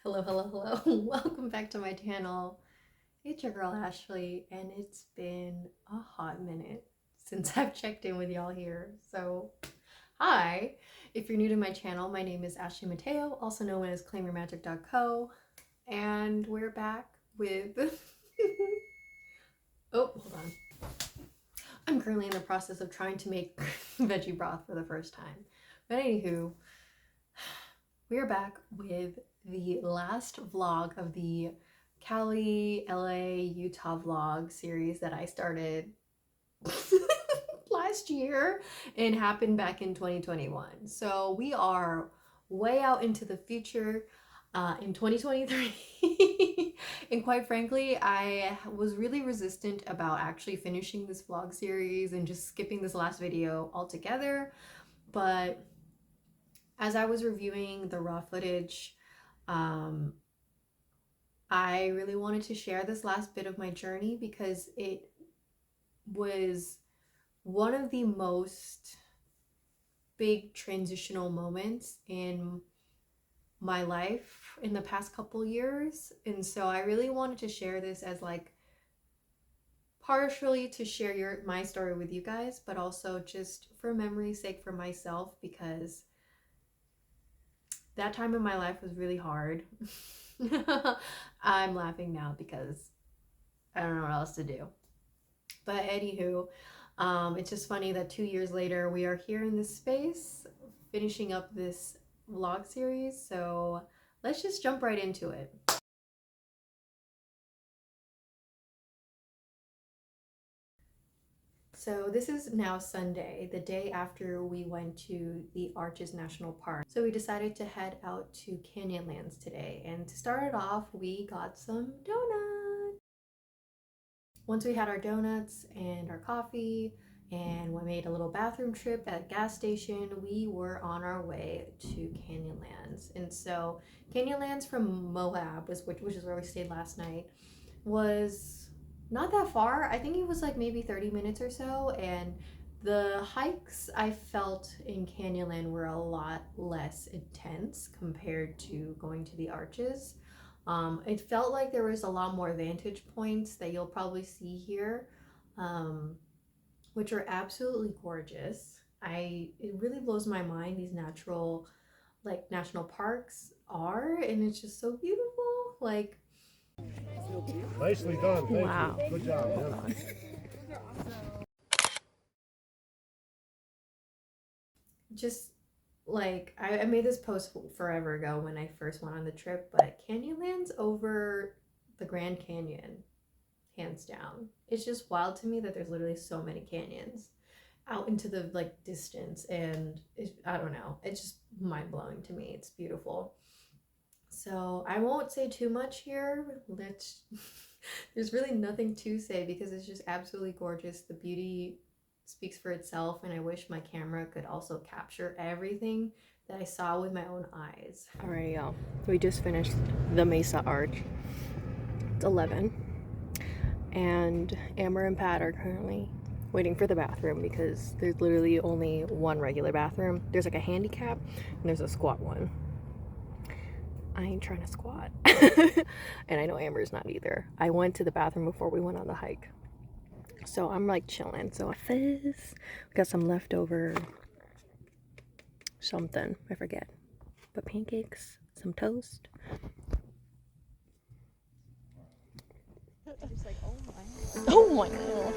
Hello. Welcome back to my channel. It's your girl Ashley, and it's been a hot minute since I've checked in with y'all here. So, hi. If you're new to my channel, my name is Ashley Mateo, also known as ClaimYourMagic.co, and we're back with oh, hold on. I'm currently in the process of trying to make veggie broth for the first time. But anywho, we're back with the last vlog of the Cali, LA, Utah vlog series that I started last year and happened back in 2021. So we are way out into the future in 2023. And quite frankly, I was really resistant about actually finishing this vlog series and just skipping this last video altogether. But as I was reviewing the raw footage, I really wanted to share this last bit of my journey because it was one of the most big transitional moments in my life in the past couple years. And so I really wanted to share this as like partially to share my story with you guys, but also just for memory's sake for myself, because that time in my life was really hard. I'm laughing now because I don't know what else to do. But anywho, it's just funny that 2 years later we are here in this space finishing up this vlog series. So let's just jump right into it. So this is now Sunday, the day after we went to the Arches National Park. So we decided to head out to Canyonlands today. And to start it off, we got some donuts. Once we had our donuts and our coffee, and we made a little bathroom trip at a gas station, we were on our way to Canyonlands. And so Canyonlands from Moab, which is where we stayed last night, was not that far. I think it was like maybe 30 minutes or so, and the hikes I felt in Canyonland were a lot less intense compared to going to the Arches. It felt like there was a lot more vantage points that you'll probably see here, which are absolutely gorgeous. It really blows my mind these national parks are, and it's just so beautiful. Like, nicely done. Thank wow. You. Good job. Yeah. Just like I made this post forever ago when I first went on the trip, but Canyonlands over the Grand Canyon, hands down. It's just wild to me that there's literally so many canyons out into the distance, and I don't know, it's just mind-blowing to me. It's beautiful. So I won't say too much here. There's really nothing to say because it's just absolutely gorgeous. The beauty speaks for itself, and I wish my camera could also capture everything that I saw with my own eyes. All right, y'all. We just finished the Mesa Arch. It's 11, and Amber and Pat are currently waiting for the bathroom because there's literally only one regular bathroom. There's like a handicap, and there's a squat one. I ain't trying to squat. And I know Amber's not either. I went to the bathroom before we went on the hike. So I'm like chilling. So we got some leftover something. I forget. But pancakes, some toast. Just like, oh my God.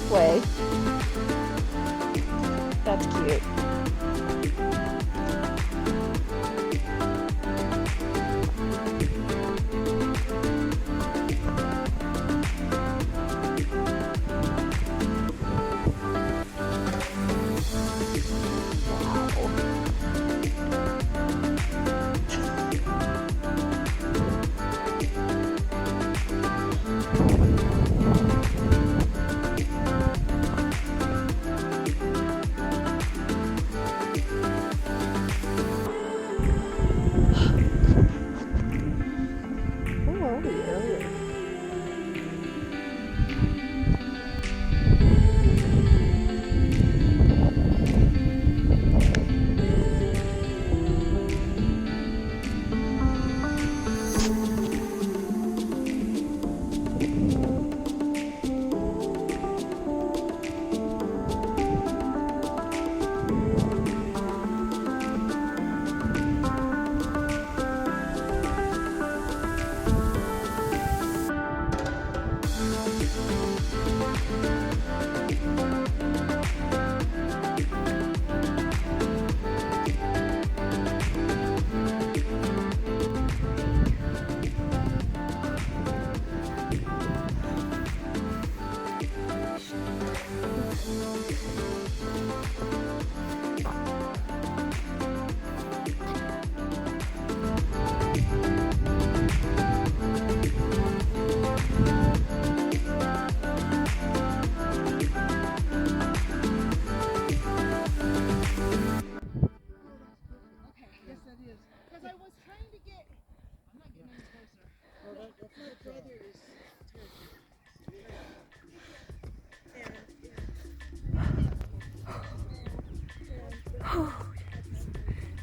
Pathway. That's cute.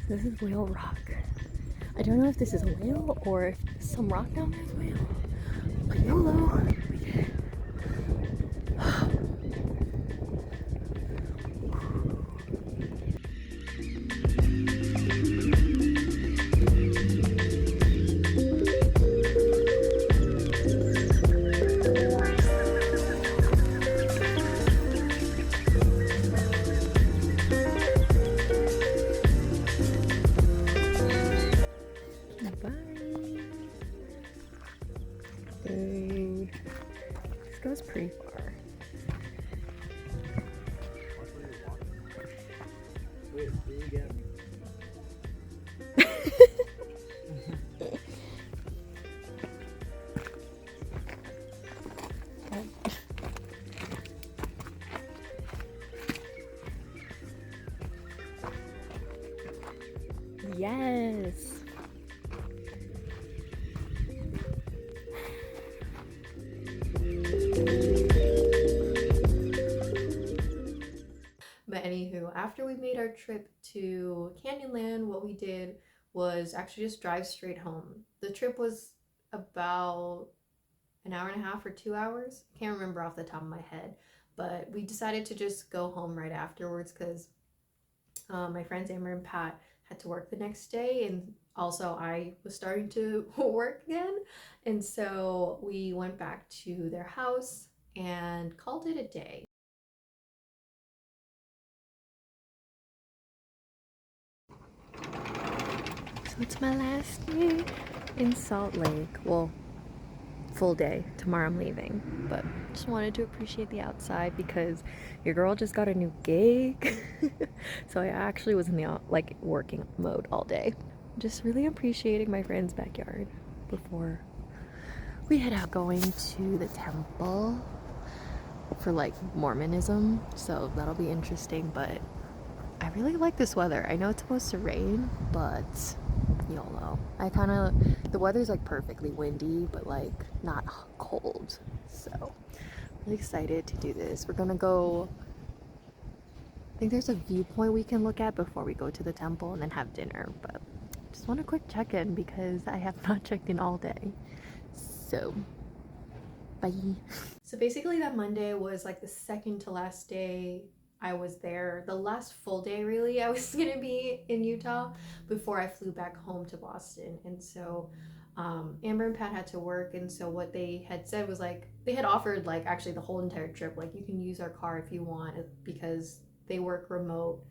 This is Whale Rock. I don't know if this is a whale or if some rock down there is a whale. But YOLO. We did it. This goes pretty far. Wait, do it again. Yes. But anywho, after we made our trip to Canyonland, what we did was actually just drive straight home. The trip was about an hour and a half or 2 hours. I can't remember off the top of my head, but we decided to just go home right afterwards because my friends Amber and Pat had to work the next day, and also I was starting to work again, and so we went back to their house and called it a day. So it's my last day in Salt Lake. Well, full day. Tomorrow I'm leaving. But just wanted to appreciate the outside because your girl just got a new gig. So I actually was in the like working mode all day. Just really appreciating my friend's backyard before we head out, going to the temple for like Mormonism. So that'll be interesting, but I really like this weather. I know it's supposed to rain, but YOLO. The weather's like perfectly windy, but like not cold. So really excited to do this. We're gonna go, I think there's a viewpoint we can look at before we go to the temple and then have dinner, but just want a quick check-in because I have not checked in all day. So bye. So basically that Monday was like the second to last day I was there. The last full day really I was gonna be in Utah before I flew back home to Boston. And so Amber and Pat had to work, and so what they had said was like they had offered like actually the whole entire trip, like you can use our car if you want, because they work remote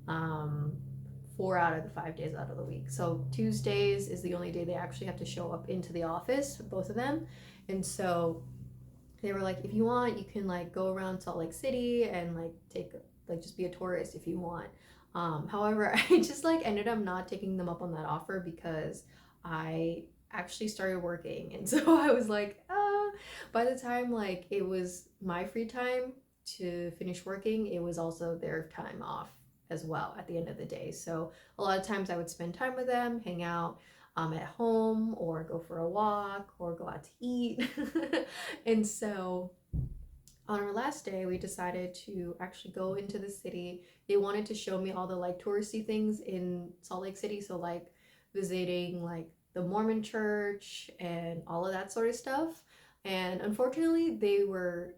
4 out of the 5 days out of the week. So Tuesdays is the only day they actually have to show up into the office, both of them. And so they were like, if you want, you can like go around Salt Lake City and like just be a tourist if you want. However, I just like ended up not taking them up on that offer because I actually started working, and so I was like, by the time like it was my free time to finish working, it was also their time off as well at the end of the day. So a lot of times I would spend time with them, hang out at home, or go for a walk, or go out to eat. And so on our last day, we decided to actually go into the city. They wanted to show me all the like touristy things in Salt Lake City, so like visiting like the Mormon church and all of that sort of stuff. And unfortunately, they were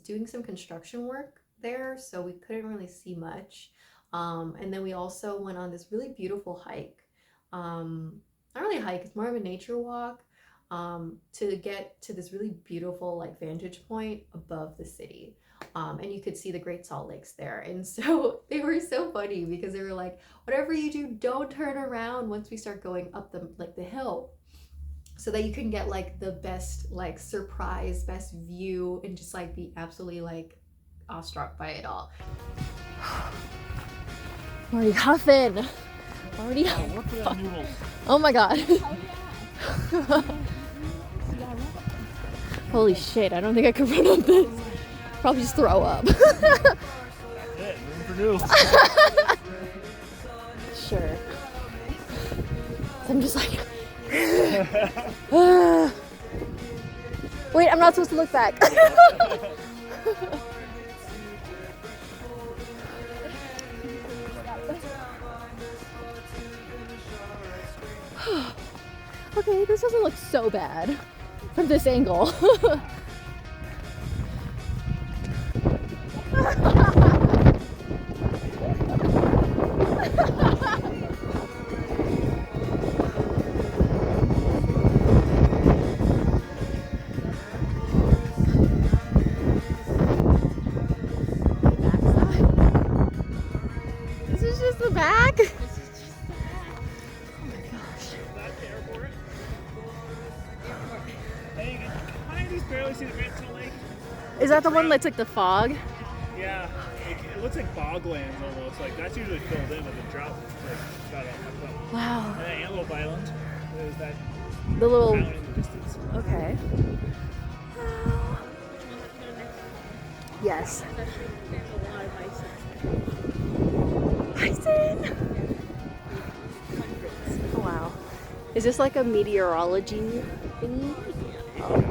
doing some construction work there, so we couldn't really see much. And then we also went on this really beautiful hike. Not really a hike, it's more of a nature walk, to get to this really beautiful like vantage point above the city. And you could see the Great Salt Lakes there. And so they were so funny because they were like, whatever you do, don't turn around once we start going up the hill, so that you can get like the best like surprise, best view, and just like be absolutely like awestruck by it all. I'm already huffing. Oh my god. Holy shit, I don't think I could run up this. Probably just throw up. That's it, room for new. Sure. So I'm just like wait, I'm not supposed to look back. Okay, this doesn't look so bad from this angle. This is just the back? Oh my gosh. That's the airport. Hey, you can kind of just barely see the Mantle Lake. Is that the one that's like the fog? Yeah, it looks like boglands almost. Like that's usually filled in with the drought. Like got up. Wow. And then Antelope Island. There's that The little. mountain in the distance. Okay. Yes. Bison! Oh, wow. Is this like a meteorology thingy? Oh.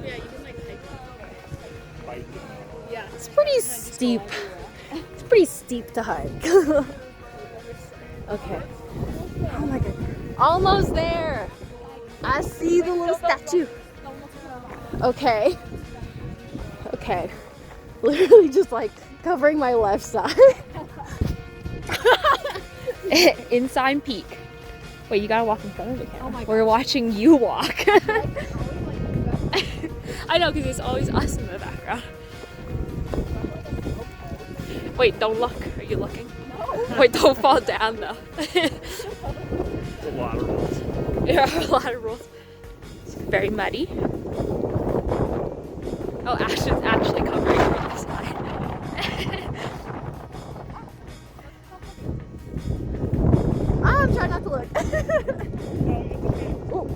Yeah, you can like hike. Bike. Yeah. It's pretty steep. It's pretty steep to hike. Okay. Oh my god. Almost there! I see the little statue. Okay. Okay. Literally just like covering my left side. Ensign Peak. Wait, you gotta walk in front of the camera. Oh my gosh. We're watching you walk. I know, because it's always us in the background. Wait, don't look. Are you looking? No. Wait, don't fall down though. A lot of rules. There are a lot of rules. It's very muddy. Oh, Ash is actually covering from the side. I'm trying not to look. Ooh.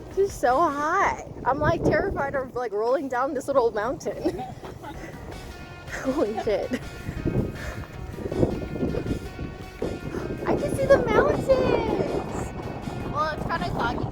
This is so high. I'm like terrified of like rolling down this little mountain. Holy shit. I can see the mountains. Well, it's kind of foggy.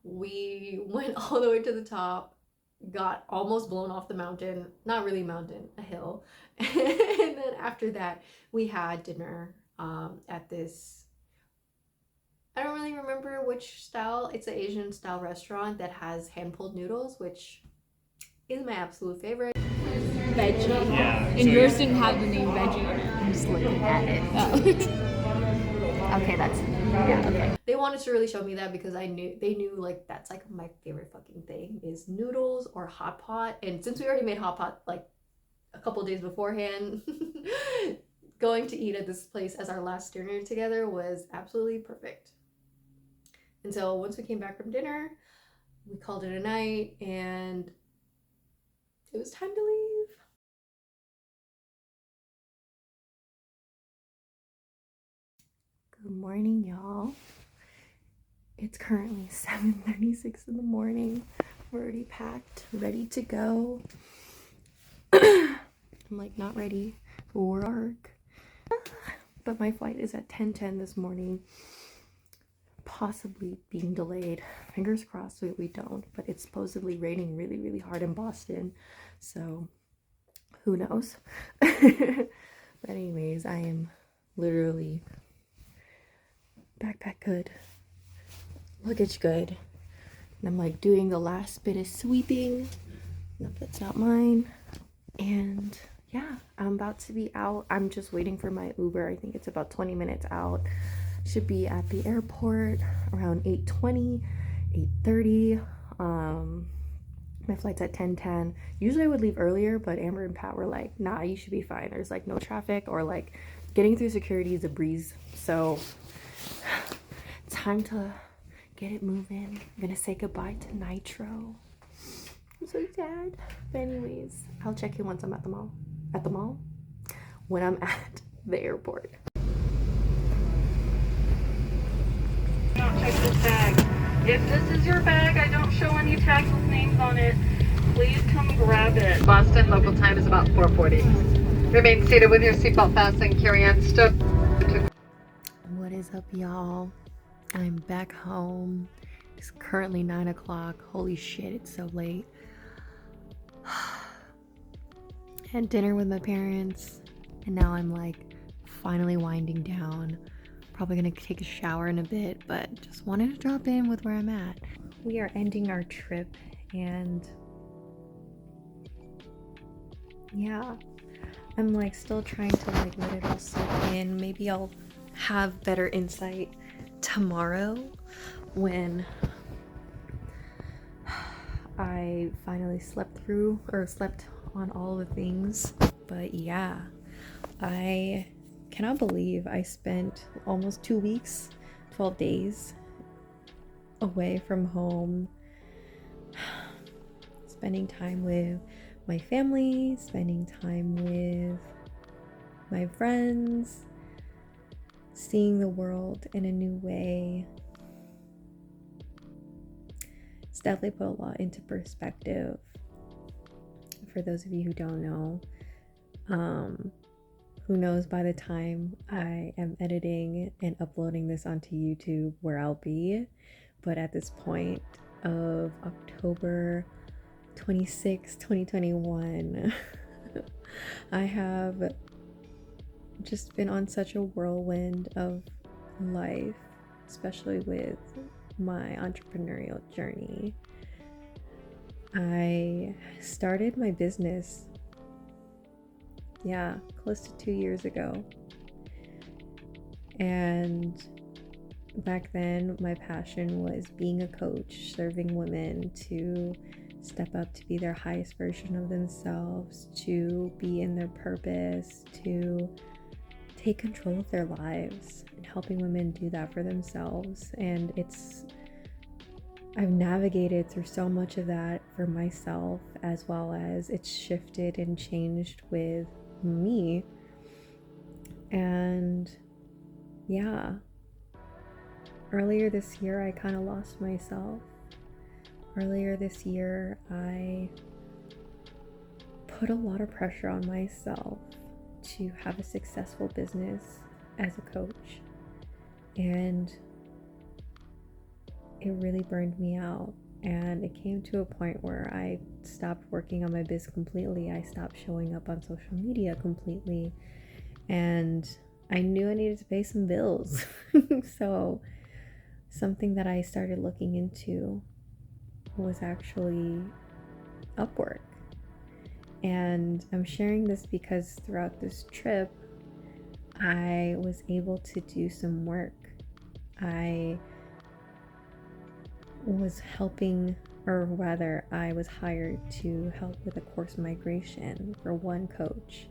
We went all the way to the top, got almost blown off the mountain, not really mountain, a hill. And then after that, we had dinner at this, I don't really remember which style, it's an Asian style restaurant that has hand-pulled noodles, which is my absolute favorite. Veggie. Yeah. And yours didn't have the name veggie in it. I'm just looking at it. Oh. Okay, that's, yeah, okay. They wanted to really show me that because they knew like that's like my favorite fucking thing is noodles or hot pot. And since we already made hot pot like a couple days beforehand, going to eat at this place as our last dinner together was absolutely perfect. And so once we came back from dinner, we called it a night and it was time to leave. Good morning, y'all. It's currently 7:36 in the morning. We're already packed, ready to go. I'm like not ready for work. But my flight is at 10:10 this morning. Possibly being delayed. Fingers crossed we don't, but it's supposedly raining really, really hard in Boston. So who knows? But anyways, I am literally backpack good, luggage good, and I'm like doing the last bit of sweeping. Nope, that's not mine. And yeah, I'm about to be out. I'm just waiting for my Uber. I think it's about 20 minutes out. Should be at the airport around 8:20, 8:30. My flight's at 10:10. Usually I would leave earlier, but Amber and Pat were like, nah, you should be fine. There's like no traffic, or like getting through security is a breeze. So Time to get it moving. I'm gonna say goodbye to Nitro. I'm so sad. But anyways, I'll check in once I'm at the mall. At the mall? When I'm at the airport. Not check this bag. If this is your bag, I don't show any tags with names on it. Please come grab it. Boston local time is about 4:40. Remain seated with your seatbelt fastened. Carry on stuff. What is up, y'all? I'm back home. It's currently 9 o'clock. Holy shit, it's so late. Had dinner with my parents, and now I'm like finally winding down. Probably gonna take a shower in a bit, but just wanted to drop in with where I'm at. We are ending our trip, and yeah, I'm like still trying to like let it all soak in. Maybe I'll have better insight tomorrow when I finally slept on all the things. But yeah, I cannot believe I spent almost 2 weeks, 12 days away from home, spending time with my family, spending time with my friends, seeing the world in a new way. It's definitely put a lot into perspective. For those of you who don't know, who knows by the time I am editing and uploading this onto YouTube where I'll be. But at this point of October 26, 2021, I have just been on such a whirlwind of life, especially with my entrepreneurial journey. I started my business, close to 2 years ago. And back then, my passion was being a coach, serving women to step up to be their highest version of themselves, to be in their purpose, to take control of their lives, and helping women do that for themselves. And I've navigated through so much of that for myself, as well as it's shifted and changed with me. And yeah, earlier this year I kind of lost myself. Earlier this year I put a lot of pressure on myself to have a successful business as a coach, and it really burned me out. And it came to a point where I stopped working on my biz completely. I stopped showing up on social media completely, and I knew I needed to pay some bills. So something that I started looking into was actually Upwork. And I'm sharing this because throughout this trip I was able to do some work. I was helping, or rather I was hired to help with a course migration for one coach.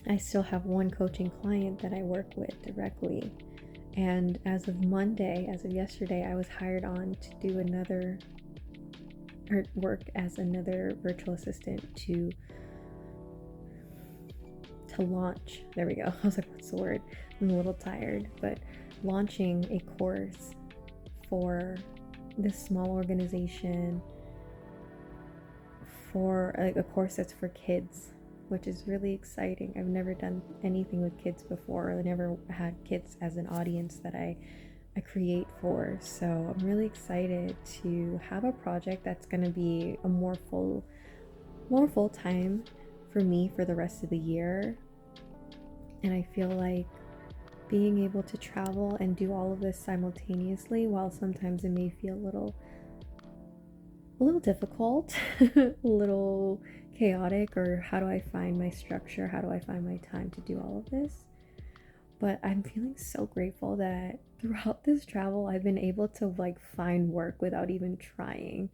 I still have one coaching client that I work with directly, and as of yesterday, I was hired on to do work as another virtual assistant to launch. There we go. I was like, what's the word? I'm a little tired, but launching a course for this small organization, for like a course that's for kids, which is really exciting. I've never done anything with kids before. I never had kids as an audience that I create for. So I'm really excited to have a project that's going to be a more full time for me for the rest of the year. And I feel like being able to travel and do all of this simultaneously, while sometimes it may feel a little difficult, a little chaotic, or how do I find my structure? How do I find my time to do all of this? But I'm feeling so grateful that throughout this travel, I've been able to like find work without even trying.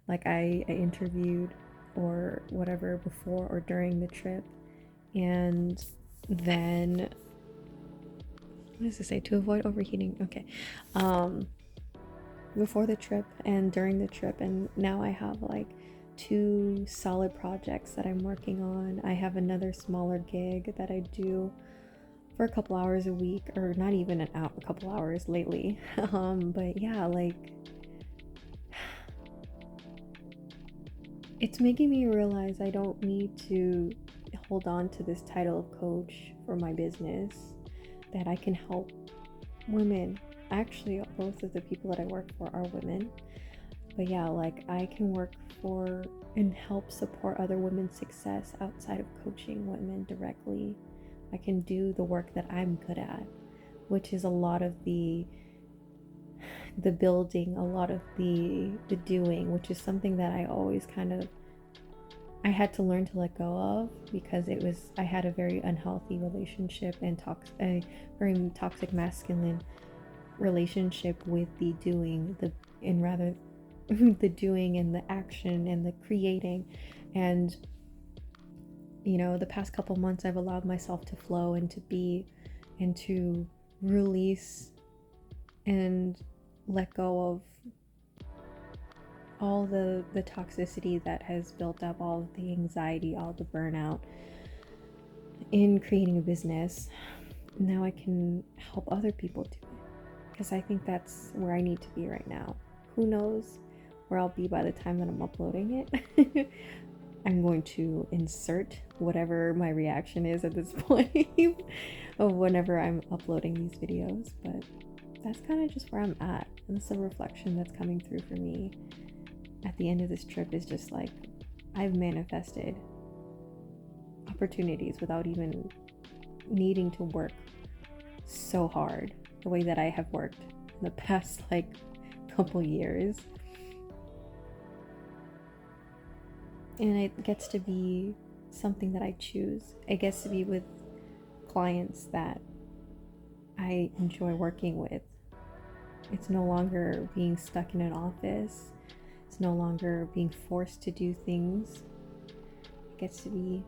Like I interviewed or whatever before or during the trip, and then what does it say? To avoid overheating. Okay. Before the trip and during the trip, and now I have like 2 solid projects that I'm working on. I have another smaller gig that I do for a couple hours a week, or not even an hour, a couple hours lately. But yeah, like it's making me realize I don't need to hold on to this title of coach for my business, that I can help women. Actually, both of the people that I work for are women. But yeah, like I can work for and help support other women's success outside of coaching women directly. I can do the work that I'm good at, which is a lot of the building, a lot of the doing, which is something that I always kind of I had to learn to let go of, because I had a very unhealthy relationship and a very toxic masculine relationship with the doing, the doing and the action and the creating. And the past couple months I've allowed myself to flow and to be and to release and let go of all the toxicity that has built up, all of the anxiety, all the burnout in creating a business. Now I can help other people do it, because I think that's where I need to be right now. Who knows where I'll be by the time that I'm uploading it. I'm going to insert whatever my reaction is at this point of whenever I'm uploading these videos, but that's kind of just where I'm at. And it's a reflection that's coming through for me at the end of this trip, is just like I've manifested opportunities without even needing to work so hard the way that I have worked in the past like couple years. And it gets to be something that I choose. It gets to be with clients that I enjoy working with. It's no longer being stuck in an office. It's no longer being forced to do things. It gets to be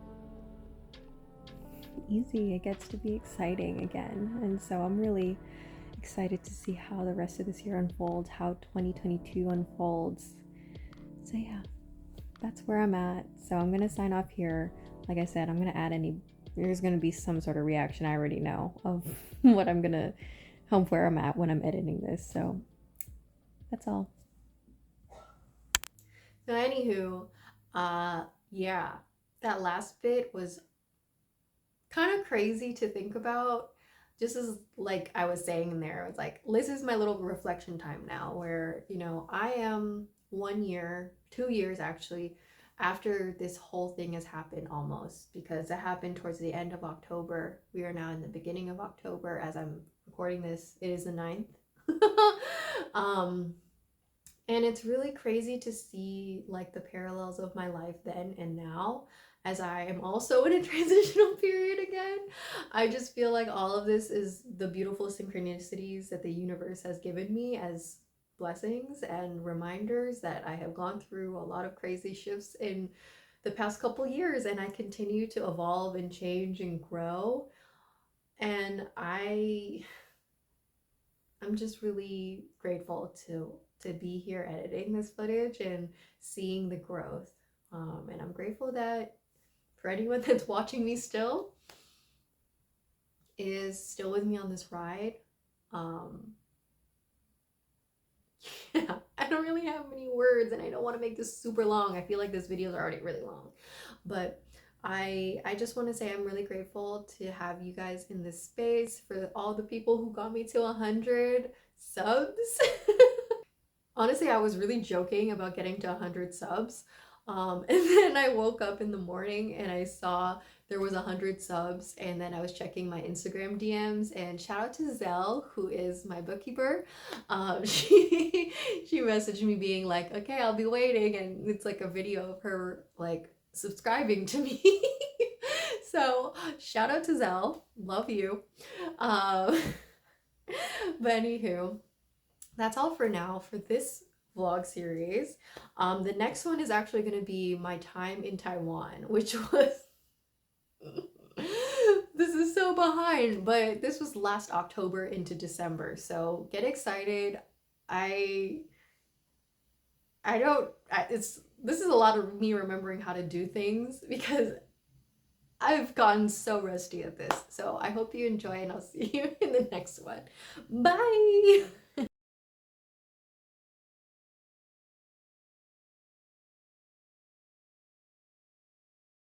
easy. It gets to be exciting again. And so I'm really excited to see how the rest of this year unfolds, how 2022 unfolds. So yeah, that's where I'm at. So I'm gonna sign off here. Like I said, I'm gonna add there's gonna be some sort of reaction, I already know, of where I'm at when I'm editing this. So that's all. So anywho, yeah, that last bit was kind of crazy to think about. Just as like I was saying in there, it's like this is my little reflection time now, where I am 1 year, 2 years actually, after this whole thing has happened, almost, because it happened towards the end of October. We are now in the beginning of October as I'm recording this. It is the 9th. And it's really crazy to see like the parallels of my life then and now, as I am also in a transitional period again. I just feel like all of this is the beautiful synchronicities that the universe has given me as blessings and reminders that I have gone through a lot of crazy shifts in the past couple years, and I continue to evolve and change and grow. And I'm just really grateful to be here editing this footage and seeing the growth. And I'm grateful that for anyone that's watching me still, is still with me on this ride. Yeah, I don't really have many words, and I don't want to make this super long. I feel like this video is already really long, but I just want to say I'm really grateful to have you guys in this space, for all the people who got me to 100 subs. Honestly, I was really joking about getting to 100 subs. And then I woke up in the morning and I saw there was 100 subs, and then I was checking my Instagram DMs, and shout out to Zell, who is my bookkeeper. She messaged me being like, okay, I'll be waiting, and it's like a video of her like subscribing to me. So shout out to Zell, love you. But anywho, that's all for now for this vlog series. The next one is actually going to be my time in Taiwan, which was This is so behind, but this was last October into December, so get excited. I don't, this is a lot of me remembering how to do things because I've gotten so rusty at this. So I hope you enjoy and I'll see you in the next one. Bye!